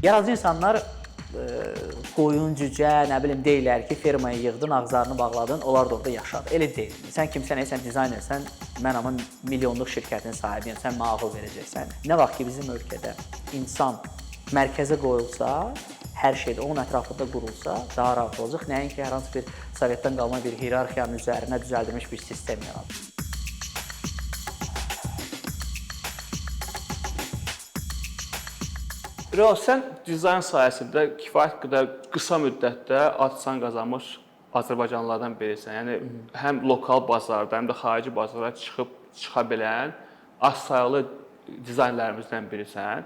Yaradıcı insanlar qoyun, cücə, nə bilim deyirlər ki, fermaya yığdın, ağızlarını bağladın, onlar da orada yaşadı. Elə deyil. Sən kimsən, sən dizaynersən, mən amma milyonluq şirkətin sahibiyəm, sən mənə ağıl verəcəksən. Nə vaxt ki, bizim ölkədə insan mərkəzə qoyulsa, hər şeydə onun ətrafında qurulsa, daha rahat olacaq. Nəinki hər hansı bir Sovetdən qalma bir hierarxiyanın üzərinə düzəldilmiş bir sistem yaradır. Biraz sən dizayn sahəsində kifayət qədər qısa müddətdə ad-san qazanmış azərbaycanlılardan birisən. Yəni həm lokal bazarda, həm də xarici bazara çıxa bilən az saylı dizaynlərimizdən birisən.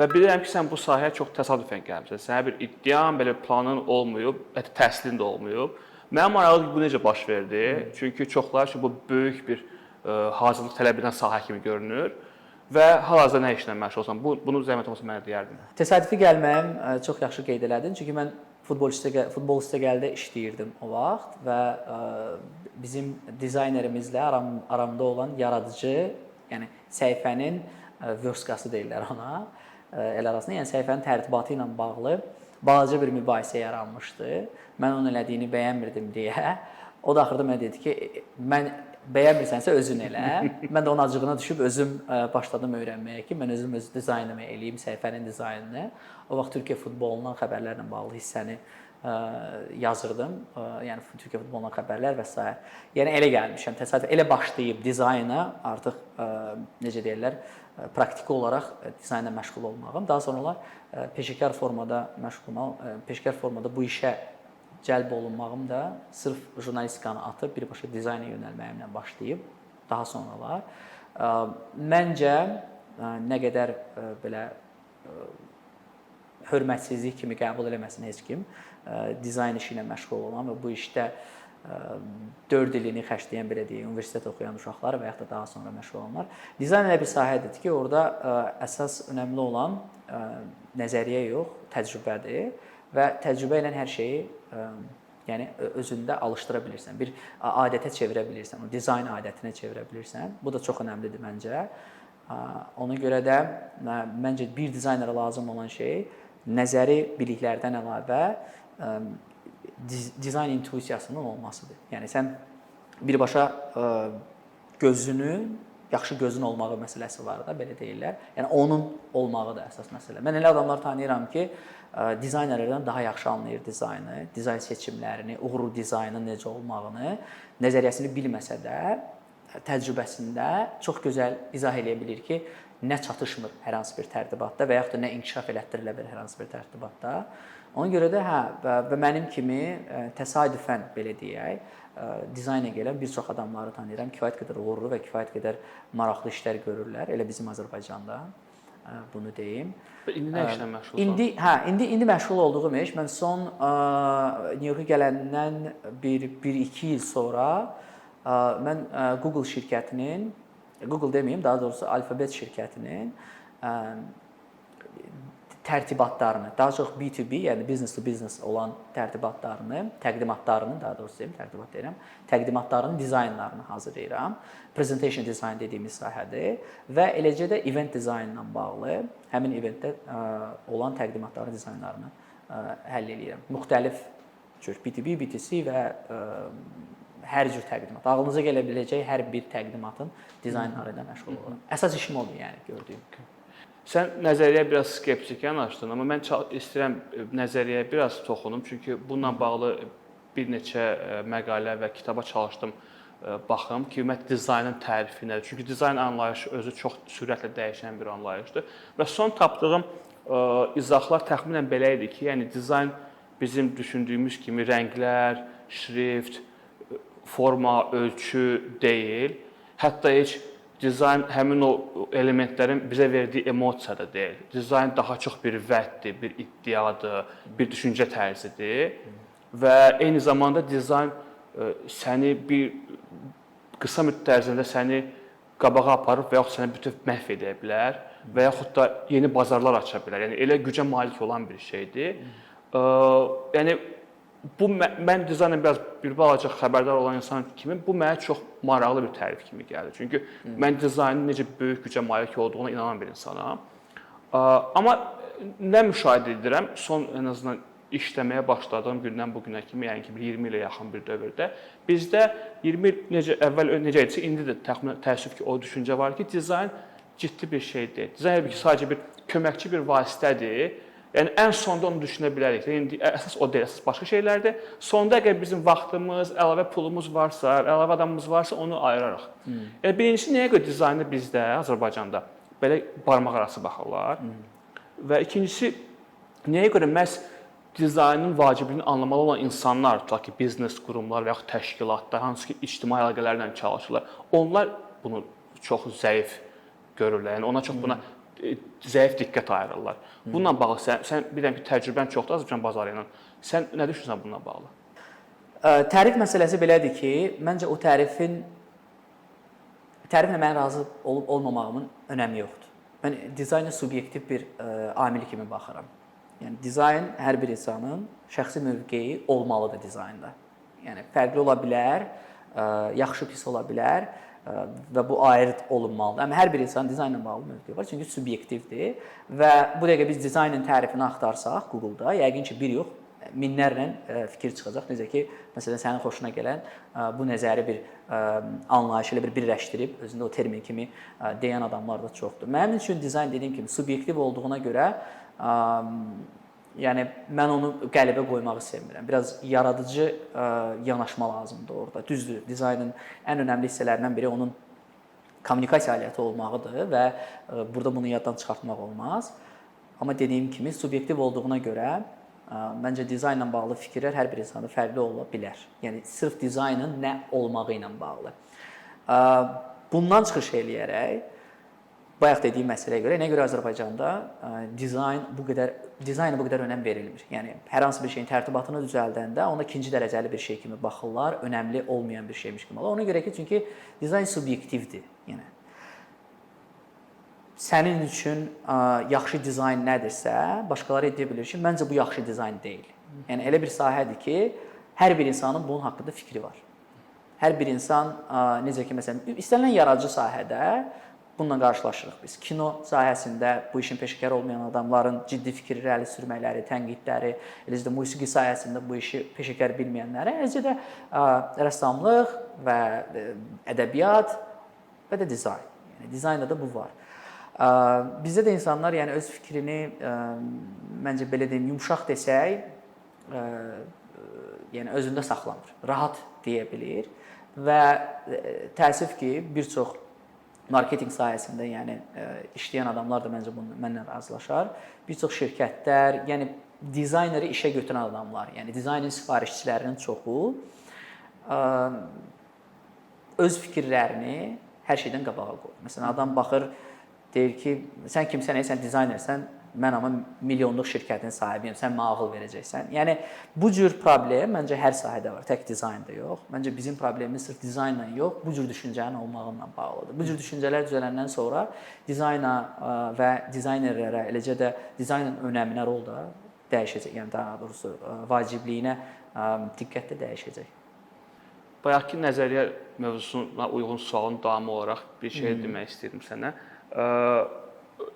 Və bilirəm ki, sən bu sahəyə çox təsadüfən gəlmisən. Sənə bir iddian, belə planın olmayıb, hətta təhsilin də olmayıb. Mənim maraqlıdır ki, bu necə baş verdi? Çünki çoxlar üçün bu böyük bir hazırlıq tələb edən sahə kimi görünür. Və hal-hazırda nə işlə məşğulsan? Bunu zəhmət olmasa mənə deyərdin. Təsadüfi gəlməyim çox yaxşı qeyd elədin. Çünki mən futbol üstəgəldə işləyirdim o vaxt və bizim dizaynerimizlə aramda olan yaradıcı, yəni səhifənin verskası deyirlər ona, el arasında, yəni səhifənin tərtibatı ilə bağlı balaca bir mübahisə yaranmışdı. Mən onun elədiyini bəyənmirdim deyə. O da axırda mənə dedi ki, mən bəyənmirsənsə özün elə. Mən də onun acığına düşüb özüm başladım öyrənməyə ki, mən özüm öz dizaynımı eləyim, səhifənin dizaynını. O vaxt Türkiyə futbolundan xəbərlərlə bağlı hissəni yazırdım. Yəni Türkiyə futbolundan xəbərlər və s. Yəni elə gəlmişəm, təsadüf elə başlayıb dizayna artıq necə deyirlər, praktiki olaraq dizaynla məşğul olmağım. Daha sonralar peşəkar formada bu işə cəlb olunmağım da sırf jurnalistikanı atıb birbaşa dizayna yönəlməyimlə başlayıb daha sonralar. Məncə nə qədər belə hörmətsizlik kimi qəbul eləməsin heç kim, dizayn işi ilə məşğul olan və bu işdə 4 ilini xərcləyən, belə deyək, universitet oxuyan uşaqlar və yaxud da daha sonra məşğul olanlar. Dizayn elə bir sahədir ki, orada əsas önəmli olan nəzəriyyə yox, təcrübədir. Və təcrübə ilə hər şeyi yəni özündə alışdıra bilirsən. Bir adətə çevirə bilirsən, o dizayn adətinə çevirə bilirsən. Bu da çox önəmlidir məncə. Ona görə də məncə bir dizaynerə lazım olan şey nəzəri biliklərdən əlavə dizayn intuisiyasının olmasıdır. Yəni sən birbaşa yaxşı gözün olmağı məsələsi var da, belə deyirlər. Yəni onun olmağı da əsas məsələ. Mən elə adamlar tanıyıram ki, dizaynerlərdən daha yaxşı anlayır dizaynı, dizayn seçimlərini, uğurlu dizaynın necə olmağını, nəzəriyyəsini bilməsə də, təcrübəsində çox gözəl izah eləyə bilir ki, nə çatışmır hər hansı bir tərtibatda və yaxud da nə inkişaf elətdirilə bilər hər hansı bir tərtibatda. Ona görə də və mənim kimi təsadüfən belə deyək, dizayna gələn bir çox adamları tanıyıram, kifayət qədər uğurlu və kifayət qədər maraqlı işlər görürlər, elə bizim Azərbaycanda. Bunu deyim. İndi nə işlə məşğulsan? İndi məşğul olduğum iş, mən son New Yorka gələndən 1-2 il sonra mən Google şirkətinin, Google deməyim, daha doğrusu Alphabet şirkətinin tərtibatlarını, daha çox B2B, yəni business to business olan təqdimatlarını, daha doğrusu deyim, tərtibat deyirəm, təqdimatlarının dizaynlarını hazırlayıram. Presentation design dediyimiz sahədir və eləcə də event dizaynla bağlı həmin eventdə olan təqdimatların dizaynlarını həll edirəm. Müxtəlif cür B2B, B2C və hər cür təqdimat. Ağlınıza gələ biləcək hər bir təqdimatın dizaynları ilə məşğul oluram. Əsas işim odur, yəni gördüyüm. Sən nəzəriyyəyə biraz skeptik yanaşdın, amma mən istəyirəm nəzəriyyəyə biraz toxunum, çünki bununla bağlı bir neçə məqalə və kitaba çalışdım, baxım ki, ümumiyyətlə dizaynın tərifi nədir? Çünki dizayn anlayışı özü çox sürətlə dəyişən bir anlayışdır. Və son tapdığım izahlar təxminən belə idi ki, yəni dizayn bizim düşündüyümüz kimi rənglər, şrift, forma, ölçü deyil. Hətta heç dizayn həmin o elementlərin bizə verdiyi emosiya da deyil. Dizayn daha çox bir vəddir, bir iddiadır, bir düşüncə tərzidir və eyni zamanda dizayn səni bir qısa müddət ərzində səni qabağa aparıb və yaxud səni bütöv məhv edə bilər və yaxud da yeni bazarlar aça bilər. Yəni elə gücə malik olan bir şeydir. Yəni bu mən dizaynla biraz bir balaca xəbərdar olan insan kimi bu mənə çox maraqlı bir tərif kimi gəlir. Çünki mən dizaynın necə böyük gücə malik olduğuna inanan bir insanam. Amma nə müşahidə edirəm, son ən azından işləməyə başladığım gündən bu günə kimi, yəni ki, 20 ilə yaxın bir dövrdə bizdə 20 il əvvəl necə idisə, indi də təəssüf ki, o düşüncə var ki, dizayn ciddi bir şey deyil. Dizayn ki, sadəcə bir köməkçi bir vasitədir. Yəni ən sonda onu düşünə bilərik. İndi əsas o deyil, əsas başqa şeylərdir. Sonda əgər bizim vaxtımız, əlavə pulumuz varsa, əlavə adamımız varsa, onu ayırarıq. Yəni birincisi nəyə görə dizaynı bizdə, Azərbaycanda belə barmaq arası baxırlar? Və ikincisi nəyə görə məhz dizaynın vacibliyini anlamalı olan insanlar, tutaq ki, biznes qurumlar və yaxud təşkilatlar, hansı ki, ictimai əlaqələrlə çalışırlar, onlar bunu çox zəif görürlər. Yəni ona çox buna zəif diqqət ayırırlar. Bununla bağlı sən bilirəm ki, təcrübən çoxdur Azərbaycan bazarı ilə. Sən nə düşünürsən bununla bağlı? Tərif məsələsi belədir ki, məncə o təriflə mən razı olub olmamağımın önəmi yoxdur. Mən dizayna subyektiv bir amil kimi baxıram. Yəni dizayn hər bir insanın şəxsi mövqeyi olmalıdır dizaynda. Yəni fərqli ola bilər, yaxşı pis ola bilər və bu ayrı olunmalıdır. Amma hər bir insanın dizaynla bağlı mövqeyi var, çünki subyektivdir və bu dəqiqə biz dizaynın tərifini axtarsaq Google-da, yəqin ki, bir yox, minlərlə fikir çıxacaq. Necə ki, məsələn, sənin xoşuna gələn bu nəzəri bir anlayış ilə bir birləşdirib, özündə o termin kimi deyən adamlar da çoxdur. Mənim üçün dizayn dediyim kimi subyektiv olduğuna görə, yəni mən onu qəlibə qoymağı sevmirəm. Biraz yaradıcı yanaşma lazımdır orada. Düzdür, dizaynın ən önəmli hissələrindən biri onun kommunikasiya aləti olmağıdır və burada bunu yaddan çıxartmaq olmaz. Amma dediyim kimi subyektiv olduğuna görə məncə dizaynla bağlı fikirlər hər bir insanda fərqli ola bilər. Yəni sırf dizaynın nə olmağı ilə bağlı. Bundan çıxış eləyərək bayaq dediyim məsələyə görə, nə görə Azərbaycanda dizayna bu qədər önəm verilmir. Yəni hər hansı bir şeyin tərtibatını düzəldəndə ona ikinci dərəcəli bir şey kimi baxırlar, önəmli olmayan bir şeymiş kimi. Ona görə ki, çünki dizayn subyektivdir. Yəni sənin üçün yaxşı dizayn nədirsə, başqaları deyə bilər ki, məncə bu yaxşı dizayn deyil. Yəni elə bir sahədir ki, hər bir insanın bunun haqqında fikri var. Hər bir insan necə ki, məsələn, istənilən yaradıcı sahədə bununla qarşılaşırıq biz. Kino sahəsində bu işin peşəkar olmayan adamların ciddi fikir irəli sürmələri, tənqidləri, eləcə də musiqi sahəsində bu işi peşəkar bilməyənləri, eləcə də rəssamlıq və ədəbiyyat və də dizayn. Yəni dizaynda da bu var. Bizdə də insanlar yəni öz fikrini məncə belə deyim, yumşaq desək, yəni özündə saxlamır. Rahat deyə bilir və təəssüf ki, bir çox marketinq sahəsində, yəni işləyən adamlar da məncə mənlə razılaşar. Bir çox şirkətlər, yəni dizayneri işə götürən adamlar, yəni dizaynin sifarişçilərinin çoxu öz fikirlərini hər şeydən qabağa qoyur. Məsələn, adam baxır, deyir ki, sən kimsən, sən dizaynersən, mən amma milyonluq şirkətin sahibiyəm, sən mənə ağıl verəcəksən. Yəni bu cür problem məncə hər sahədə var, tək dizaynda yox. Məncə bizim problemimiz sırf dizaynla yox, bu cür düşüncənin olmağıyla bağlıdır. Bu cür düşüncələr düzələndən sonra dizayna və dizaynerlərə, eləcə də dizaynın önəminə rol da dəyişəcək. Yəni daha doğrusu vacibliyinə diqqət də dəyişəcək. Bayaqki nəzəriyyə mövzusuna uyğun sualın davamı olaraq bir şey demək istəyirdim sənə.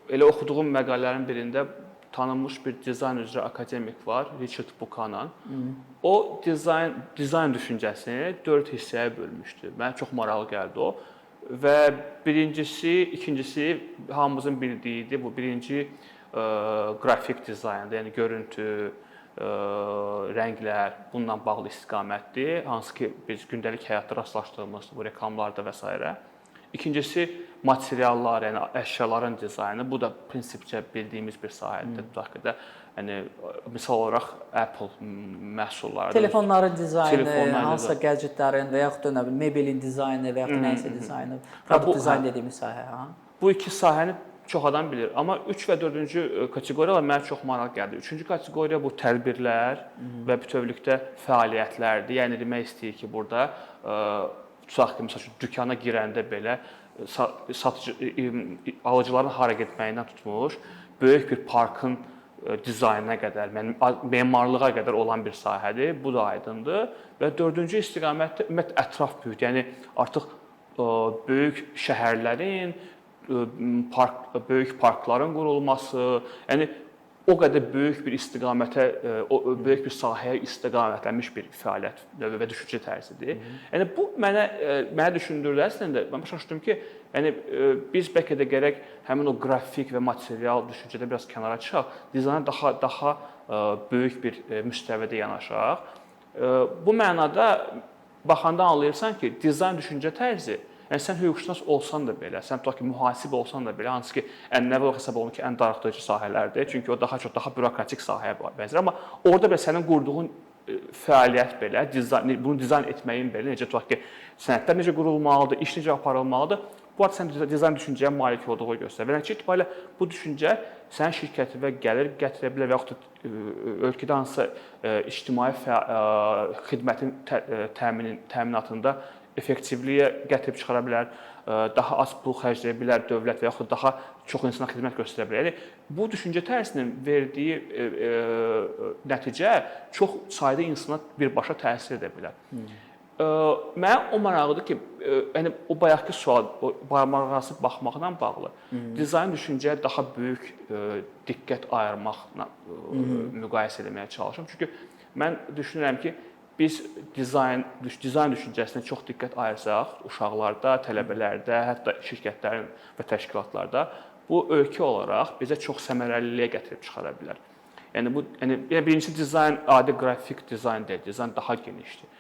Elə oxuduğum məqalələrin birində tanınmış bir dizayn üzrə akademik var, Richard Buchanan. O dizayn düşüncəsini 4 hissəyə bölmüşdü. Mənə çox maraqlı gəldi o. Və birincisi, ikincisi hamımızın bildiyi bu birinci qrafik dizayndır, yəni görüntü, rənglər, bununla bağlı istiqamətdir, hansı ki biz gündəlik həyatda rastlaşdığımız bu reklamlarda və s. İkincisi materiallar, yəni əşyaların dizaynı. Bu da prinsipcə bildiyimiz bir sahədir. Tutaq ki də, yəni misal olaraq Apple məhsulları, telefonların dizaynı, hansısa gadgetlərin və yaxud da nə bilim mebelin dizaynı və yaxud da nəyisə dizaynı, produkt dizayn dediyimiz sahə. Bu iki sahəni çox adam bilir. Amma 3 və 4-cü kateqoriyalar mənə çox maraqlı gəldi. 3-cü kateqoriya bu tədbirlər və bütövlükdə fəaliyyətlərdir. Yəni demək istəyir ki, burada tutaq ki, məsələn, dükana girəndə belə alıcıların hara getməyindən tutmuş, böyük bir parkın dizaynına qədər, memarlığa qədər olan bir sahədir. Bu da aydındır. Və 4-cü istiqamətdə ümumiyyətlə ətraf mühit, yəni artıq böyük şəhərlərin, böyük parkların qurulması, yəni o qədər böyük bir istiqamətə, o böyük bir sahəyə istiqamətlənmiş bir fəaliyyət növü və düşüncə tərzidir. Yəni bu mənə düşündürür əslində. Mən başa düşdüm ki, yəni biz bəlkə də gərək həmin o qrafik və material düşüncədə biraz kənara çıxaq, dizayna daha böyük bir müstəvidə yanaşaq. Bu mənada baxanda anlayırsan ki, dizayn düşüncə tərzi, yəni sən hüquqşünas olsan da belə, sən tutaq ki, mühasib olsan da belə, hansı ki, ənənəvi olaraq hesab olunur ki, ən darıxdırıcı sahələrdir. Çünki o daha bürokratik sahəyə bənzər. Amma orada belə sənin qurduğun fəaliyyət belə, bunu dizayn etməyin belə, necə tutaq ki, sənədlər necə qurulmalıdır, iş necə aparılmalıdır, bu arada sən dizayn düşüncəyə malik olduğu göstərir. Və nəticə itibarilə bu düşüncə sənin şirkətinə gəlir gətirə bilər və yaxud da ölkədə hansısa ictimai xidmətin təminatında effektivliyə gətirib çıxara bilər, daha az pul xərcləyə bilər dövlət və yaxud daha çox insana xidmət göstərə bilər. Yəni bu düşüncə tərzinin verdiyi nəticə çox sayda insana birbaşa təsir edə bilər. Mənə o maraqlıdır ki, yəni o bayaqki sual, o barmaqarası baxmaqla bağlı dizayn düşüncəyə daha böyük diqqət ayırmaqla müqayisə etməyə çalışıram. Çünki mən düşünürəm ki, biz dizayn düşüncəsinə çox diqqət ayırsaq, uşaqlarda, tələbələrdə, hətta şirkətlərin və təşkilatlarda bu ölkə olaraq bizə çox səmərəliliyə gətirib çıxara bilər. Yəni birincisi dizayn adi qrafik dizayn deyil, dizayn daha genişdir.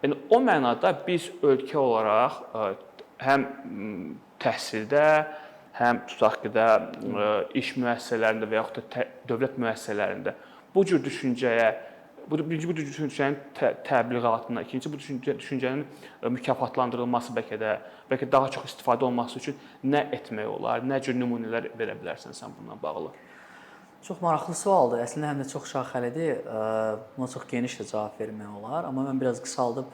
Yəni o mənada biz ölkə olaraq həm təhsildə, həm tutaq ki də iş müəssisələrində və yaxud da dövlət müəssisələrində bu cür düşüncəyə birinci bu düşüncənin təbliğatına, ikinci bu düşüncənin mükafatlandırılması bəlkə daha çox istifadə olması üçün nə etmək olar, nə cür nümunələr verə bilərsən sən bununla bağlı? Çox maraqlı sualdır. Əslində həm də çox şaxəlidir. Buna çox geniş də cavab vermək olar, amma mən biraz qısaldıb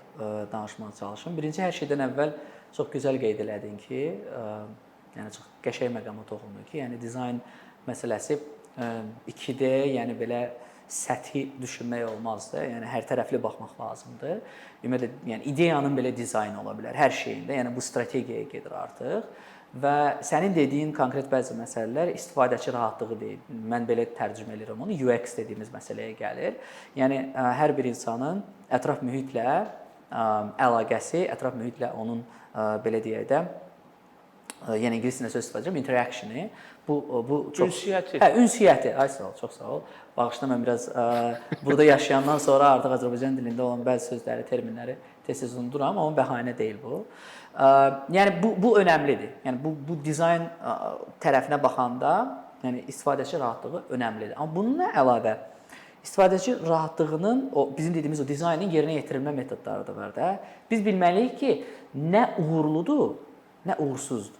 danışmağa çalışım. Birinci hər şeydən əvvəl çox gözəl qeyd elədin ki, yəni çox qəşəng məqama toxundun ki, yəni dizayn məsələsi 2D, yəni belə səthi düşünmək olmazdı. Yəni hər tərəfli baxmaq lazımdır. Ümumiyyətlə, yəni ideyanın belə dizaynı ola bilər hər şeyində. Yəni bu strategiyaya gedir artıq. Və sənin dediyin konkret bəzi məsələlər istifadəçi rahatlığı deyil. Mən belə tərcümə edirəm onu. UX dediyimiz məsələyə gəlir. Yəni hər bir insanın ətraf mühitlə əlaqəsi, ətraf mühitlə onun belə deyək də, yəni ingiliscə söz istifadə edirəm, interaction-i. Bu çox ünsiyyəti. Ünsiyyəti. Ay sağ ol, çox sağ ol. Bağışla, mən biraz burada yaşayandan sonra artıq Azərbaycan dilində olan bəzi sözləri, terminləri tez-tez unuduram, amma bəhanə deyil bu. Yəni bu önəmlidir. Yəni bu dizayn tərəfinə baxanda, yəni istifadəçi rahatlığı önəmlidir. Amma bununla əlavə istifadəçi rahatlığının bizim dediyimiz o dizaynın yerinə yetirilmə metodları da var da. Biz bilməliyik ki, nə uğurludur, nə uğursuzdur.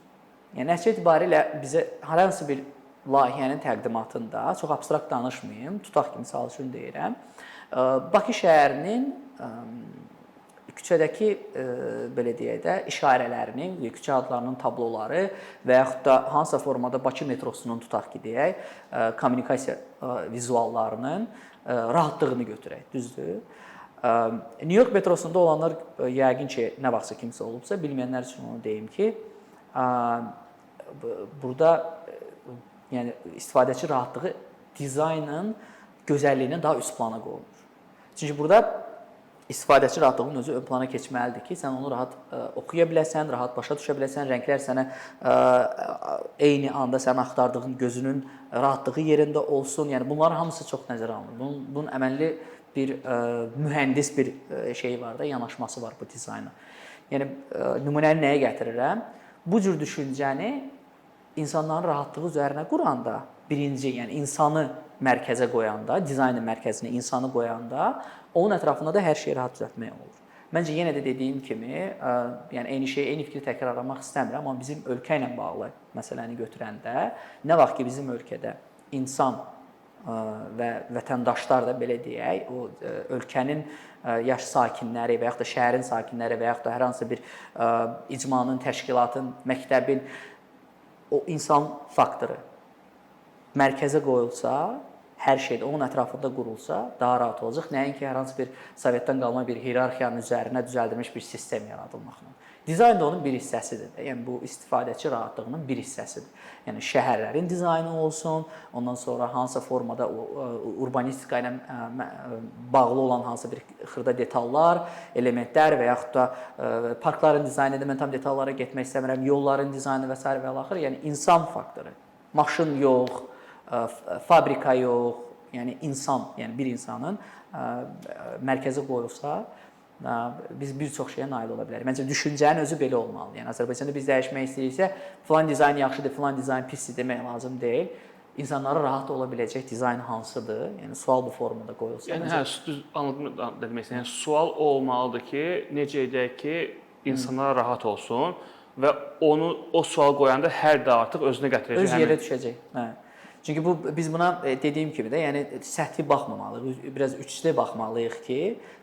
Yəni nəticə etibarilə bizə hər hansı bir layihənin təqdimatında, çox abstrakt danışmayım, tutaq ki, misal üçün deyirəm, Bakı şəhərinin küçədəki belə deyək də işarələrinin, küçə adlarının tabloları və yaxud da hansısa formada Bakı metrosunun tutaq ki, deyək, kommunikasiya vizuallarının rahatlığını götürək, düzdür? New York metrosunda olanlar yəqin ki, nə vaxtsa kimsə olubsa, bilməyənlər üçün onu deyim ki, burada yəni istifadəçi rahatlığı dizaynın gözəlliyinin daha üst plana qoyulur. Çünki burada istifadəçi rahatlığının özü ön plana keçməlidir ki, sən onu rahat oxuya biləsən, rahat başa düşə biləsən, rənglər sənə eyni anda sənin axtardığın gözünün rahatlığı yerində olsun. Yəni bunların hamısı çox nəzərə alınır. Bunun əməlli bir mühəndis bir şey var da, yanaşması var bu dizayna. Yəni nümunəni nəyə gətirirəm? Bu cür düşüncəni insanların rahatlığı üzərinə quranda, birinci, yəni insanı mərkəzə qoyanda, dizaynın mərkəzinə insanı qoyanda, onun ətrafında da hər şeyi rahat düzəltmək olur. Məncə yenə də dediyim kimi, yəni eyni fikri təkrarlamaq istəmirəm, amma bizim ölkə ilə bağlı məsələni götürəndə, nə vaxt ki bizim ölkədə insan və vətəndaşlar da belə deyək, o ölkənin yaş sakinləri və yaxud da şəhərin sakinləri və yaxud da hər hansı bir icmanın, təşkilatın, məktəbin o insan faktoru mərkəzə qoyulsa, hər şey də onun ətrafında qurulsa, daha rahat olacaq. Nəinki hər hansı bir Sovetdən qalma bir hierarxiyanın üzərinə düzəldilmiş bir sistem yaradılmaqla. Dizayn da onun bir hissəsidir. Yəni bu istifadəçi rahatlığının bir hissəsidir. Yəni şəhərlərin dizaynı olsun, ondan sonra hansı formada urbanistika ilə bağlı olan hansı bir xırda detallar, elementlər və yaxud da parkların dizaynında mən tam detallara getmək istəmirəm, yolların dizaynı və s. və axır, yəni insan faktoru. Maşın yox, fabrika yox, yəni insan, yəni bir insanın mərkəzə qoyulsa, biz bir çox şeyə nail ola bilərik. Məncə düşüncənin özü belə olmalı. Yəni Azərbaycanda biz dəyişmək istəyiriksə, filan dizayn yaxşıdır, filan dizayn pisdir demək lazım deyil. İnsanlara rahat ola biləcək dizayn hansıdır? Yəni sual bu formada qoyulsa. Yəni düz anladım demək istəyirəm. Yəni sual olmalıdır ki, necə edək ki, insanlar rahat olsun və onu o sual qoyanda hər də artıq özünə gətirəcək. Öz yerə düşəcək. Hə. Çünki biz buna dediyim kimi də, yəni səthi baxmamalıyıq, biraz üçdə baxmalıyıq ki,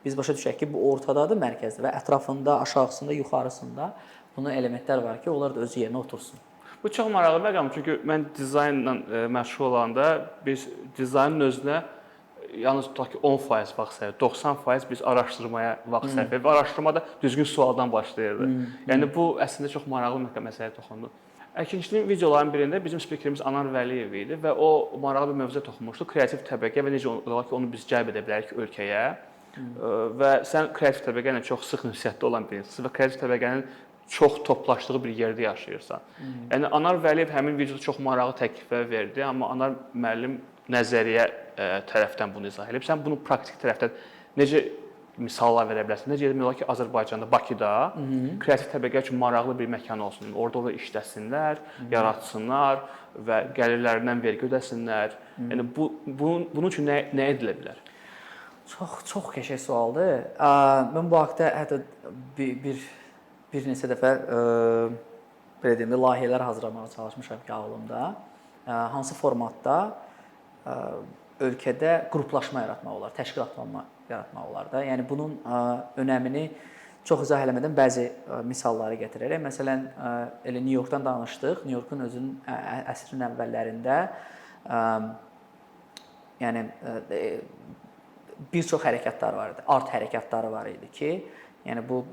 biz başa düşək ki, bu ortadadır, mərkəzdə və ətrafında, aşağısında, yuxarısında bunun elementlər var ki, onlar da öz yerinə otursun. Bu çox maraqlı məqam, çünki mən dizaynla məşğul olanda biz dizaynın özünə yalnız tutaq ki 10% vaxt sərf, 90% biz araşdırmaya vaxt sərf edirik və araşdırmada düzgün sualdan başlayırdı. Yəni bu əslində çox maraqlı məsələyə toxundu. Əkinçinin videoların birində bizim spikerimiz Anar Vəliyev idi və o maraqlı bir mövzuya toxunmuşdu. Kreativ təbəqə və necə olar ki, onu biz cəlb edə bilərik ölkəyə. Və sən kreativ təbəqə ilə çox sıx ünsiyyətdə olan bir insansın və kreativ təbəqənin çox toplaşdığı bir yerdə yaşayırsan. Yəni Anar Vəliyev həmin videoda çox maraqlı təkliflər verdi, amma Anar müəllim nəzəriyyə tərəfdən bunu izah edib. Sən bunu praktik tərəfdən necə misallar verə bilərsən? Necə demək olar ki, Azərbaycanda, Bakıda kreativ təbəqə üçün maraqlı bir məkan olsun. Orada işləsinlər, yaratsınlar və gəlirlərindən vergi ödəsinlər. Yəni bunun üçün nə edilə bilər? Çox qəşəng sualdır. Mən bu haqda hətta bir neçə dəfə belə deyim də layihələr hazırlamağa çalışmışam ki, ağlımda. Hansı formatda ölkədə qruplaşma yaratmaq olar, təşkilatlanma yaratmaq olar da. Yəni bunun önəmini çox izah eləmədən bəzi misalları gətirərək. Məsələn, elə New Yorkdan danışdıq. New Yorkun özünün əsrin əvvəllərində yəni bir çox hərəkətlər var idi. Art hərəkətləri var idi ki, yəni bu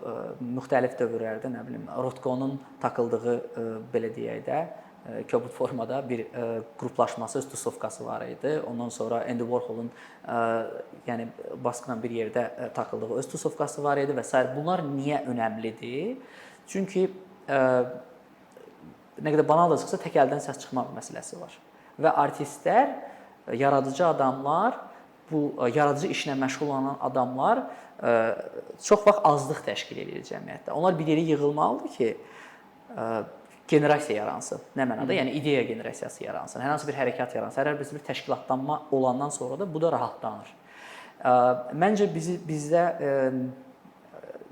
müxtəlif dövrlərdə, nə bilim, Rotko'nun takıldığı belə deyək də kobud formada bir qruplaşması, öz tusovkası var idi. Ondan sonra Andy Warhol'un yəni baskıla bir yerdə takıldığı öz tusovkası var idi və s. Bunlar niyə önəmlidir? Çünki nə qədər banal da çıxsa tək əldən səs çıxmaq məsələsi var. Və artistlər, yaradıcı adamlar, bu yaradıcı işlə məşğul olan adamlar çox vaxt azlıq təşkil edir cəmiyyətdə. Onlar bir yerə yığılmalıdır ki, generasiya yaransın. Nə mənada? Yəni ideya generasiyası yaransın. Hər hansı bir hərəkat yaransın. Hər bir təşkilatlanma olandan sonra da bu da rahatlanır. Məncə bizdə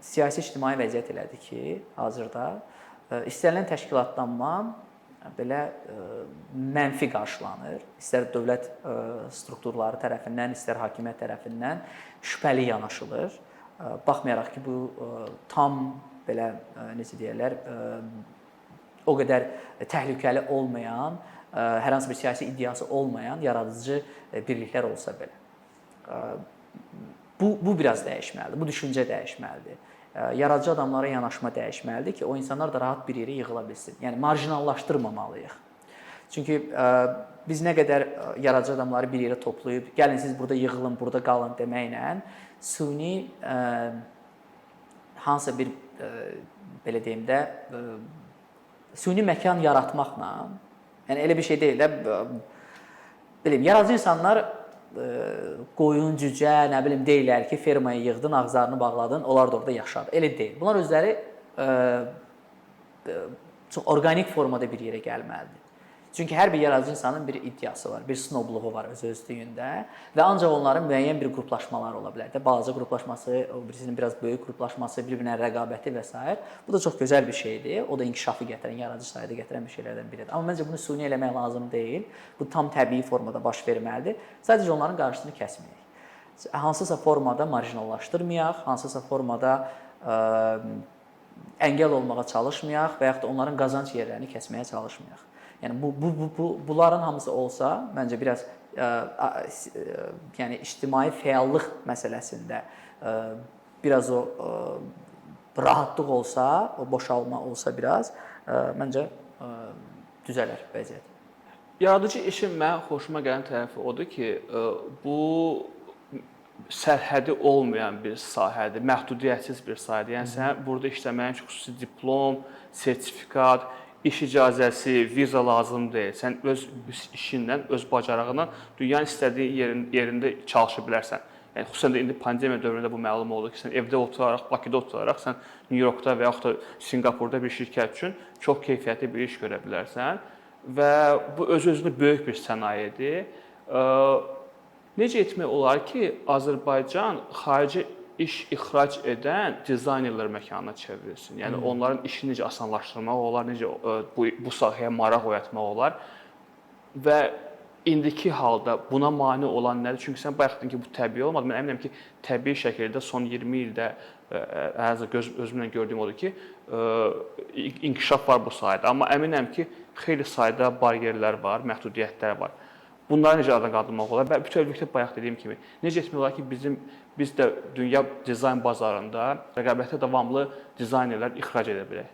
siyasi ictimai vəziyyət elədir ki, hazırda istənilən təşkilatlanma belə mənfi qarşılanır. İstər dövlət strukturları tərəfindən, istər hakimiyyət tərəfindən şübhəli yanaşılır. Baxmayaraq ki, bu tam belə necə deyirlər, o qədər təhlükəli olmayan, hər hansı bir siyasi iddiası olmayan yaradıcı birliklər olsa belə. Bu biraz dəyişməlidir, bu düşüncə dəyişməlidir. Yaradıcı adamlara yanaşma dəyişməlidir ki, o insanlar da rahat bir yerə yığıla bilsin. Yəni marjinallaşdırmamalıyıq. Çünki biz nə qədər yaradıcı adamları bir yerə toplayıb, gəlin siz burada yığılın, burada qalın deməklə süni hansısa bir belə deyim də süni məkan yaratmaqla, yəni elə bir şey deyil də, biləm, yaradıcı insanlar qoyun, cücə, nə bilim deyirlər ki, fermaya yığdın, ağızlarını bağladın, onlar da orada yaşadı. Elə deyil. Bunlar özləri çox orqanik formada bir yerə gəlməlidir. Çünki hər bir yaradıcı insanın bir iddiası var, bir snobluğu var öz-özlüyündə və ancaq onların müəyyən bir qruplaşmaları ola bilər də. Balaca qruplaşması, o birisinin biraz böyük qruplaşması, bir-birinə rəqabəti və s. Bu da çox gözəl bir şeydir. O da inkişafı gətirən, yaradıcı sayda gətirən bir şeylərdən biridir. Amma məncə bunu süni eləmək lazım deyil. Bu tam təbii formada baş verməlidir. Sadəcə onların qarşısını kəsməyək. Hansısa formada marjinallaşdırmayaq, hansısa formada əngəl olmağa çalışmayaq və yaxud da onların qazanc yerlərini kəsməyə çalışmayaq. Yəni bunların hamısı olsa, məncə biraz yəni ictimai fəallıq məsələsində biraz o rahatlıq olsa, o boşalma olsa biraz, məncə düzələr vəziyyət. Yaradıcı işin mən xoşuma gələn tərəfi odur ki, bu sərhədi olmayan bir sahədir, məhdudiyyətsiz bir sahədir. Yəni sən burada işləməyin üçün xüsusi diplom, sertifikat, iş icazəsi, viza lazım deyil. Sən öz işinlə, öz bacarığınla dünyanın istədiyi yerində çalışa bilərsən. Yəni xüsusən də indi pandemiya dövründə bu məlum oldu ki, sən evdə oturaraq, Bakıda oturaraq sən New Yorkda və yaxud da Sinqapurda bir şirkət üçün çox keyfiyyətli bir iş görə bilərsən və bu öz-özünə böyük bir sənayedir. Necə etmək olar ki, Azərbaycan xarici iş ixrac edən dizaynerlər məkanına çevrilsin? Yəni onların işini necə asanlaşdırmaq olar, necə bu sahəyə maraq oyatmaq olar və indiki halda buna mane olan nədir? Çünki sən bayaq dedin ki, bu təbii olmadı. Mən əminəm ki, təbii şəkildə son 20 ildə özümlə gördüyüm odur ki, inkişaf var bu sahədə. Amma əminəm ki, xeyli sayda bariyerlər var, məhdudiyyətlər var. Bunları necə aradan qaldırmaq olar? Və bütövlükdə bayaq dediyim kimi, necə etmək olar ki, biz də dünya dizayn bazarında rəqabətə davamlı dizaynerlər ixrac edə bilək?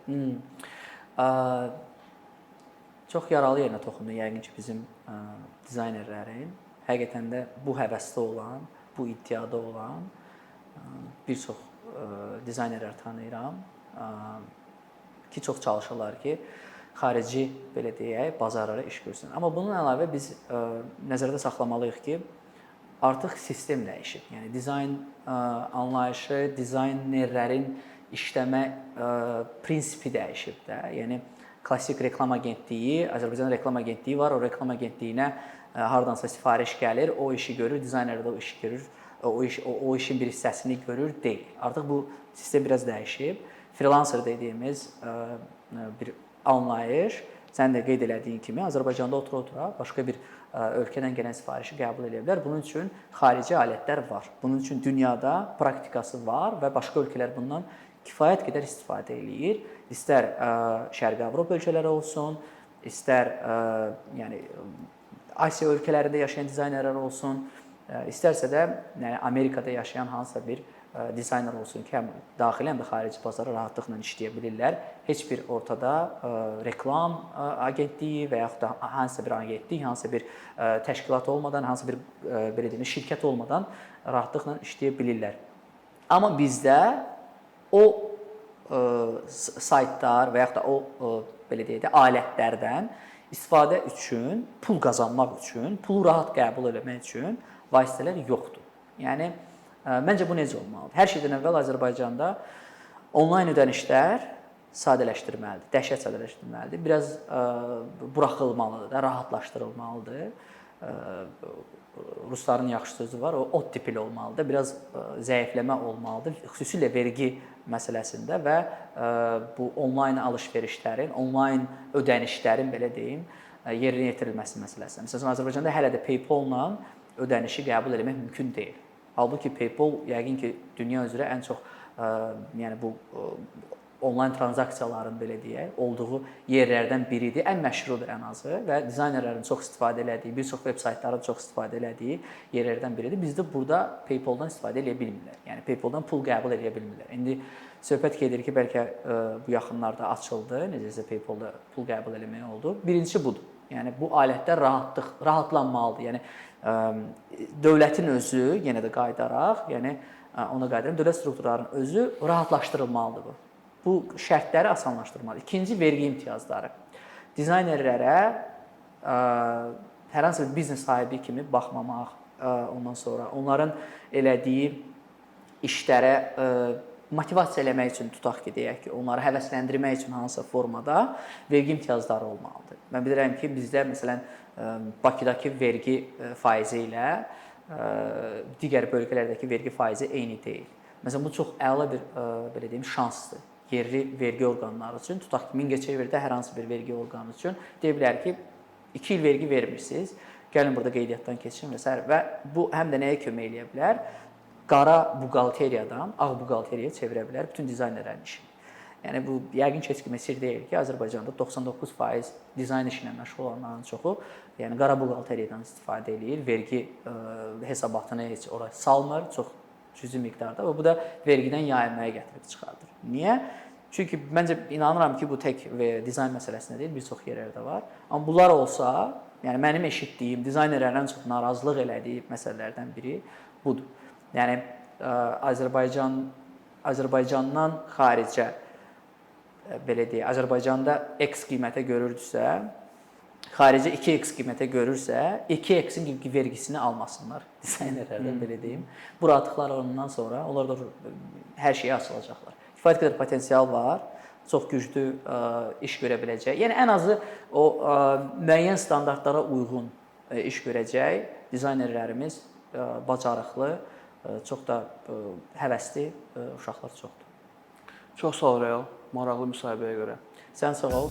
Çox yaralı yerinə toxundu yəqin ki, bizim dizaynerlərin. Həqiqətən də bu həvəsdə olan, bu iddiada olan bir çox dizaynerlər tanıyıram ki, çox çalışırlar ki, xarici, belə deyək, bazarlara iş görsün. Amma bunun əlavə biz nəzərdə saxlamalıyıq ki, artıq sistem dəyişib. Yəni dizayn anlayışı, dizaynerlərin işləmə prinsipi dəyişib də. Yəni klassik reklam agentliyi, Azərbaycan reklam agentliyi var. O reklam agentliyinə hardansa sifariş gəlir, o işi görür, dizayner də o işi görür, o işin bir hissəsini görür, deyil. Artıq bu sistem biraz dəyişib. Freelancer dediyimiz bir anlayış, sən də qeyd elədiyin kimi Azərbaycanda otura-otura başqa bir ölkədən gələn sifarişi qəbul edə bilər. Bunun üçün xarici alətlər var. Bunun üçün dünyada praktikası var və başqa ölkələr bundan kifayət qədər istifadə eləyir. İstər Şərqi Avropa ölkələri olsun, istər yəni Asiya ölkələrində yaşayan dizaynerlər olsun, istərsə də yəni Amerikada yaşayan hansısa bir dizayner olsun ki, həm daxili, həm də xarici bazara rahatlıqla işləyə bilirlər. Heç bir ortada reklam agentliyi və yaxud da hansısa bir agentlik, hansısa bir təşkilat olmadan, hansısa bir belə deyim, şirkət olmadan rahatlıqla işləyə bilirlər. Amma bizdə o saytlar və yaxud da o belə deyək də alətlərdən istifadə üçün, pul qazanmaq üçün, pulu rahat qəbul etmək üçün vasitələr yoxdur. Yəni məncə bu necə olmalıdır? Hər şeydən əvvəl Azərbaycanda onlayn ödənişlər sadələşdirməlidir, dəhşət sadələşdirməlidir. Biraz buraxılmalıdır da, rahatlaşdırılmalıdır. Rusların yaxşı sözü var, o oddipil olmalıdır, biraz zəifləmə olmalıdır, xüsusilə vergi məsələsində və bu onlayn alış-verişlərin, onlayn ödənişlərin belə deyim, yerinə yetirilməsi məsələsində. Məsələn, Azərbaycanda hələ də PayPal-la ödənişi qəbul etmək mümkün deyil. Halbuki PayPal yəqin ki, dünya üzrə ən çox yəni bu onlayn tranzaksiyaların belə deyək, olduğu yerlərdən biridir, ən məşhurdur ən azı və dizaynerlərin çox istifadə elədiyi, bir çox veb saytların çox istifadə elədiyi yerlərdən biridir. Bizdə burada PayPal-dan istifadə edə bilmirlər. Yəni PayPal-dan pul qəbul edə bilmirlər. İndi söhbət gedir ki, bəlkə bu yaxınlarda açıldı, necəsə PayPal-da pul qəbul etmək oldu. Birincisi budur. Yəni bu alətlər rahatlanmalıdır. Yəni dövlətin özü yenə də qayıdaraq, yəni ona qayıdaram, dövlət strukturlarının özü rahatlaşdırılmalıdır bu. Bu şərtləri asanlaşdırmalıdır. İkinci, vergi imtiyazları. Dizaynerlərə hər hansı bir biznes sahibi kimi baxmamaq, ondan sonra onların elədiyi işlərə motivasiya eləmək üçün tutaq ki, deyək ki, onları həvəsləndirmək üçün hansısa formada vergi imtiyazları olmalıdır. Mən bilirəm ki, bizdə məsələn Bakıdakı vergi faizi ilə digər bölgələrdəki vergi faizi eyni deyil. Məsələn, bu çox əla bir belə deyim şansdır. Yerli vergi orqanları üçün, tutaq ki, Mingəçevirdə hər hansı bir vergi orqanı üçün deyə bilər ki, 2 il vergi vermirsiniz, gəlin burada qeydiyyatdan keçin və s. Və bu həm də nəyə kömək eləyə bilər? Qara buğalteriyadan ağ buğalteriyaya çevirə bilər bütün dizaynerlərin işini. Yəni bu yəqin ki, heç kimə sir deyil ki, Azərbaycanda 99% dizayn işi ilə məşğul olanların çoxu, yəni qara buğalteriyadan istifadə eləyir, vergi hesabatını heç ora salmır, çox cüzi miqdarda və bu da vergidən yayınmaya gətirib çıxardır. Niyə? Çünki məncə inanıram ki, bu tək dizayn məsələsində deyil, bir çox yerlərdə var. Amma bunlar olsa, yəni mənim eşitdiyim, dizaynerlərin çox narazılıq elədiyi məsələlərdən biri budur. Yəni Azərbaycandan xaricə belə deyək, Azərbaycanda X qiymətə görürdüsə, xaricə 2X qiymətə görürsə, 2X-in vergisini almasınlar dizaynerlərdən belə deyim. Bu rahatlıqlar ondan sonra onlar da hər şeyə asılacaqlar. Kifayət qədər potensial var, çox güclü iş görə biləcək. Yəni ən azı o müəyyən standartlara uyğun iş görəcək dizaynerlərimiz bacarıqlı, çox da həvəsli uşaqlar çoxdur. Çox sağ ol Real, maraqlı müsahibəyə görə. Sən sağ ol.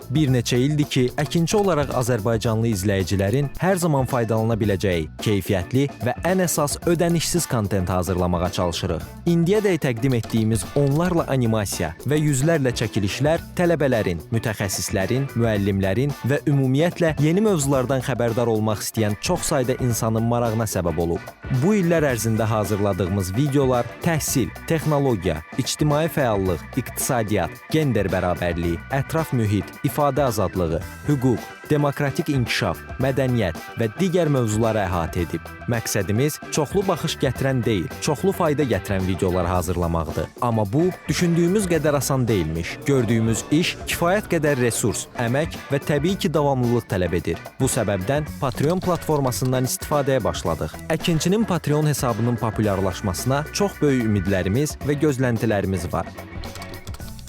Bir neçə ildir ki, əkinçi olaraq Azərbaycanlı izləyicilərin hər zaman faydalana biləcəyi, keyfiyyətli və ən əsas ödənişsiz kontent hazırlamağa çalışırıq. İndiyədək təqdim etdiyimiz onlarla animasiya və yüzlərlə çəkilişlər tələbələrin, mütəxəssislərin, müəllimlərin və ümumiyyətlə yeni mövzulardan xəbərdar olmaq istəyən çox sayda insanın marağına səbəb olub. Bu illər ərzində hazırladığımız videolar təhsil, texnologiya, ictimai fəallıq, iqtisadiyyat, gender bərabərliyi, ətraf mühit, ifadə azadlığı, hüquq, demokratik inkişaf, mədəniyyət və digər mövzuları əhatə edib. Məqsədimiz çoxlu baxış gətirən deyil, çoxlu fayda gətirən videolar hazırlamaqdır. Amma bu, düşündüyümüz qədər asan deyilmiş. Gördüyümüz iş kifayət qədər resurs, əmək və təbii ki, davamlılıq tələb edir. Bu səbəbdən Patreon platformasından istifadəyə başladıq. Əkinçinin Patreon hesabının populyarlaşmasına çox böyük ümidlərimiz və gözləntilərimiz var.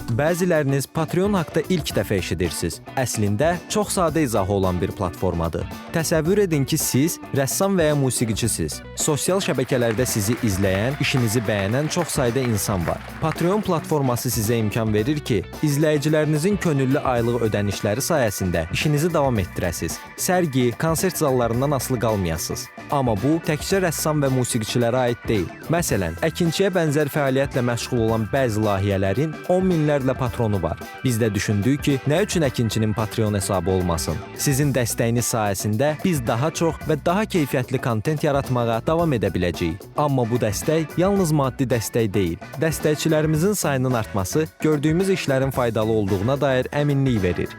Bəziləriniz Patreon haqqda ilk dəfə eşidirsiniz. Əslində, çox sadə izahı olan bir platformadır. Təsəvvür edin ki, siz rəssam və ya musiqiçisiniz. Sosial şəbəkələrdə sizi izləyən, işinizi bəyənən çox sayda insan var. Patreon platforması sizə imkan verir ki, izləyicilərinizin könüllü aylıq ödənişləri sayəsində işinizi davam etdirəsiniz. Sərgi, konsert zallarından asılı qalmayasınız. Amma bu, təkcə rəssam və musiqiçilərə aid deyil. Məsələn, əkinçiyə bənzər fəaliyyətlə məşğul olan bəzi layihələrin 10 minlərlə patronu var. Biz də düşündük ki, nə üçün əkinçinin Patreon hesabı olmasın? Sizin dəstəyiniz sayəsində biz daha çox və daha keyfiyyətli kontent yaratmağa davam edə biləcəyik. Amma bu dəstək yalnız maddi dəstək deyil. Dəstəkçilərimizin sayının artması gördüyümüz işlərin faydalı olduğuna dair əminlik verir.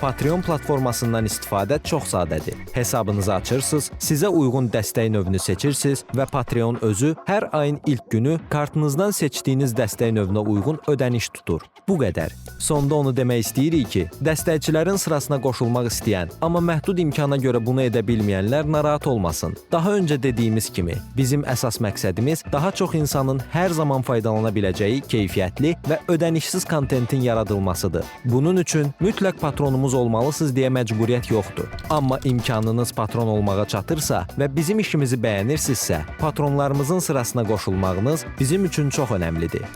Patreon platformasından istifadə çox sadədir. Hesabınızı açırsınız, sizə uyğun dəstək növünü seçirsiniz və Patreon özü hər ayın ilk günü kartınızdan seçdiyiniz dəstək növünə uyğun ödəniş tutur. Bu qədər. Sonda onu demək istəyirik ki, dəstəkçilərin sırasına qoşulmaq istəyən, amma məhdud imkana görə bunu edə bilməyənlər narahat olmasın. Daha öncə dediyimiz kimi, bizim əsas məqsədimiz daha çox insanın hər zaman faydalana biləcəyi keyfiyyətli və ödənişsiz kontentin yaradılmasıdır. Bunun üçün mütləq patronumuz olmalısınız deyə məcburiyyət yoxdur. Amma imkanınız patron olmağa çatırsa və bizim işimizi bəyənirsinizsə, patronlarımızın sırasına qoşulmağınız bizim üçün çox önəmlidir.